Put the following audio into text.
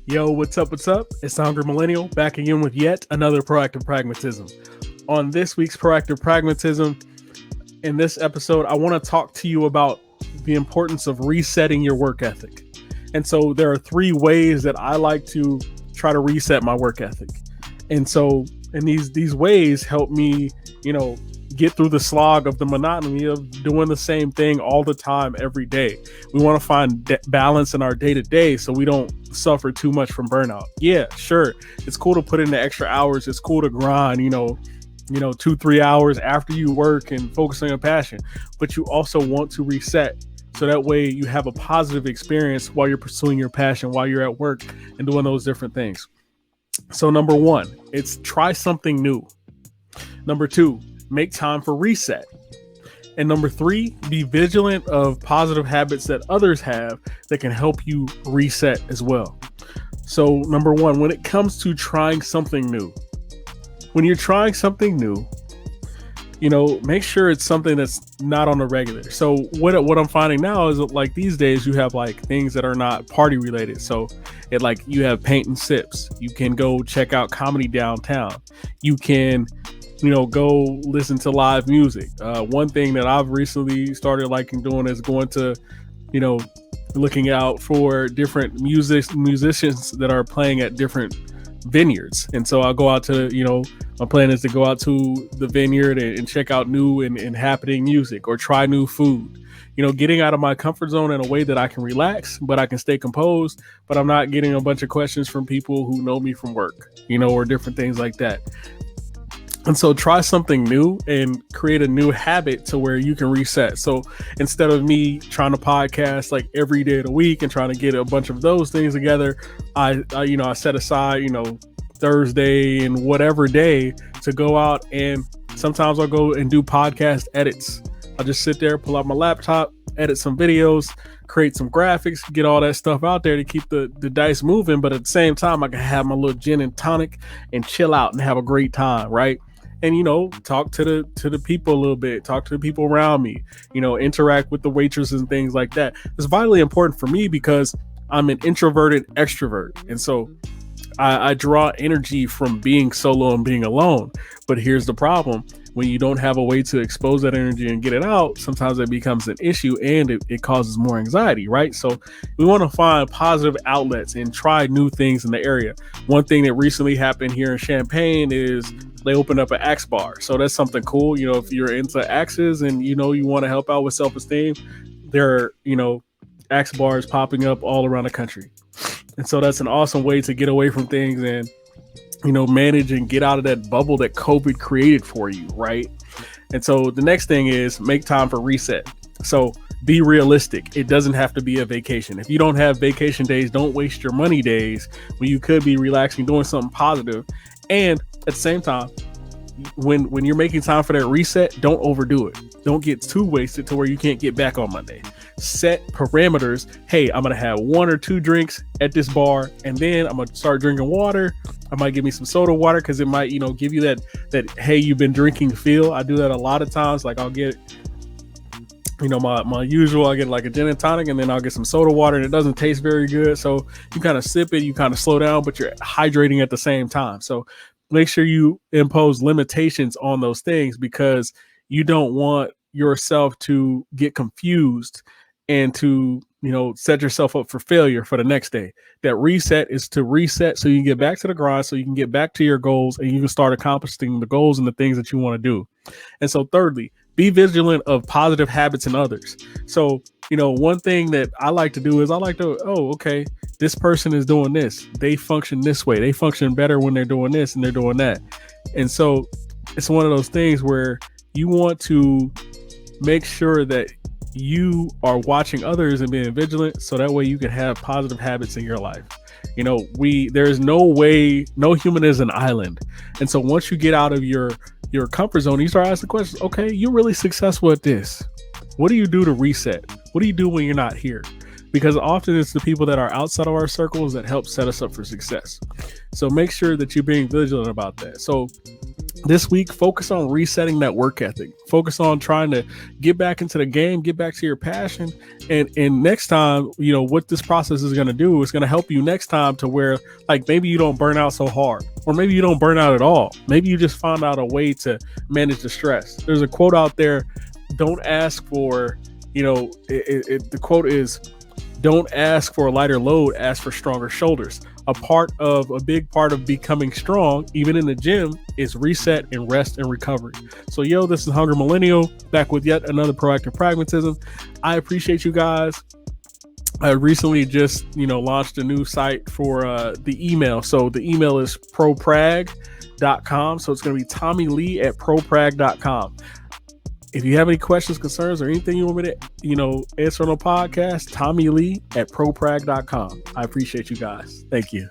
Yo, what's up? What's up? It's Hungry Millennial back again with yet another Proactive Pragmatism. On this week's Proactive Pragmatism, in this episode, I want to talk to you about the importance of resetting your work ethic. And so there are three ways that I like to try to reset my work ethic. And these ways help me, get through the slog of the monotony of doing the same thing all the time every day. We want to find balance in our day to day so we don't suffer too much from burnout. Yeah, sure. It's cool to put in the extra hours. It's cool to grind, 2-3 hours after you work and focus on your passion. But you also want to reset so that way you have a positive experience while you're pursuing your passion, while you're at work and doing those different things. So number one, it's try something new. Number two, make time for reset. And number three, be vigilant of positive habits that others have that can help you reset as well. So number one, when it comes to trying something new, when you're trying something new, make sure it's something that's not on the regular. So what I'm finding now is that, like, these days you have like things that are not party related. So you have paint and sips. You can go check out comedy downtown. You can go listen to live music. One thing that I've recently started liking doing is going to, looking out for different musicians that are playing at different vineyards. And so I'll go out to, my plan is to go out to the vineyard and check out new and happening music or try new food. Getting out of my comfort zone in a way that I can relax, but I can stay composed, but I'm not getting a bunch of questions from people who know me from work, or different things like that. And so try something new and create a new habit to where you can reset. So instead of me trying to podcast like every day of the week and trying to get a bunch of those things together, I set aside, Thursday and whatever day to go out, and sometimes I'll go and do podcast edits. I'll just sit there, pull out my laptop, edit some videos, create some graphics, get all that stuff out there to keep the dice moving. But at the same time, I can have my little gin and tonic and chill out and have a great time, right? And talk to the people a little bit, talk to the people around me, interact with the waitresses and things like that. It's vitally important for me because I'm an introverted extrovert, and so I draw energy from being solo and being alone. But here's the problem: when you don't have a way to expose that energy and get it out, sometimes it becomes an issue and it causes more anxiety, right? So we want to find positive outlets and try new things in the area. One thing that recently happened here in Champaign is they opened up an axe bar. So that's something cool. If you're into axes and you want to help out with self-esteem, there are, axe bars popping up all around the country. And so that's an awesome way to get away from things and manage and get out of that bubble that COVID created for you, right? And so the next thing is make time for reset. So be realistic. It doesn't have to be a vacation. If you don't have vacation days, don't waste your money days when you could be relaxing, doing something positive. And at the same time, when you're making time for that reset, don't overdo it. Don't get too wasted to where you can't get back on Monday. Set parameters. Hey, I'm going to have 1 or 2 drinks at this bar, and then I'm going to start drinking water. I might give me some soda water because it might, give you that, hey, you've been drinking feel. I do that a lot of times. Like I'll get, my usual, I get like a gin and tonic, and then I'll get some soda water, and it doesn't taste very good. So you kind of sip it, you kind of slow down, but you're hydrating at the same time. So make sure you impose limitations on those things because you don't want yourself to get confused and to, set yourself up for failure for the next day. That reset is to reset so you can get back to the grind, so you can get back to your goals and you can start accomplishing the goals and the things that you want to do. And so thirdly, be vigilant of positive habits in others. So, one thing that I like to do is I like to, okay, this person is doing this. They function this way. They function better when they're doing this and they're doing that. And so it's one of those things where you want to make sure that you are watching others and being vigilant so that way you can have positive habits in your life. There's no way, no human is an island. And so once you get out of your comfort zone, you start asking questions. Okay, you're really successful at this. What do you do to reset? What do you do when you're not here? Because often it's the people that are outside of our circles that help set us up for success. So make sure that you're being vigilant about that. So this week, focus on resetting that work ethic. Focus on trying to get back into the game, get back to your passion. And next time, what this process is going to do is going to help you next time to where, like, maybe you don't burn out so hard, or maybe you don't burn out at all. Maybe you just find out a way to manage the stress. There's a quote out there: don't ask for, the quote is, don't ask for a lighter load, ask for stronger shoulders. A big part of becoming strong, even in the gym, is reset and rest and recovery. So, this is Hungry Millennial, back with yet another Proactive Pragmatism. I appreciate you guys. I recently just, launched a new site for the email. So the email is proprag.com. So it's going to be Tommy Lee at proprag.com. If you have any questions, concerns, or anything you want me to, answer on a podcast, Tommy Lee at proprag.com. I appreciate you guys. Thank you.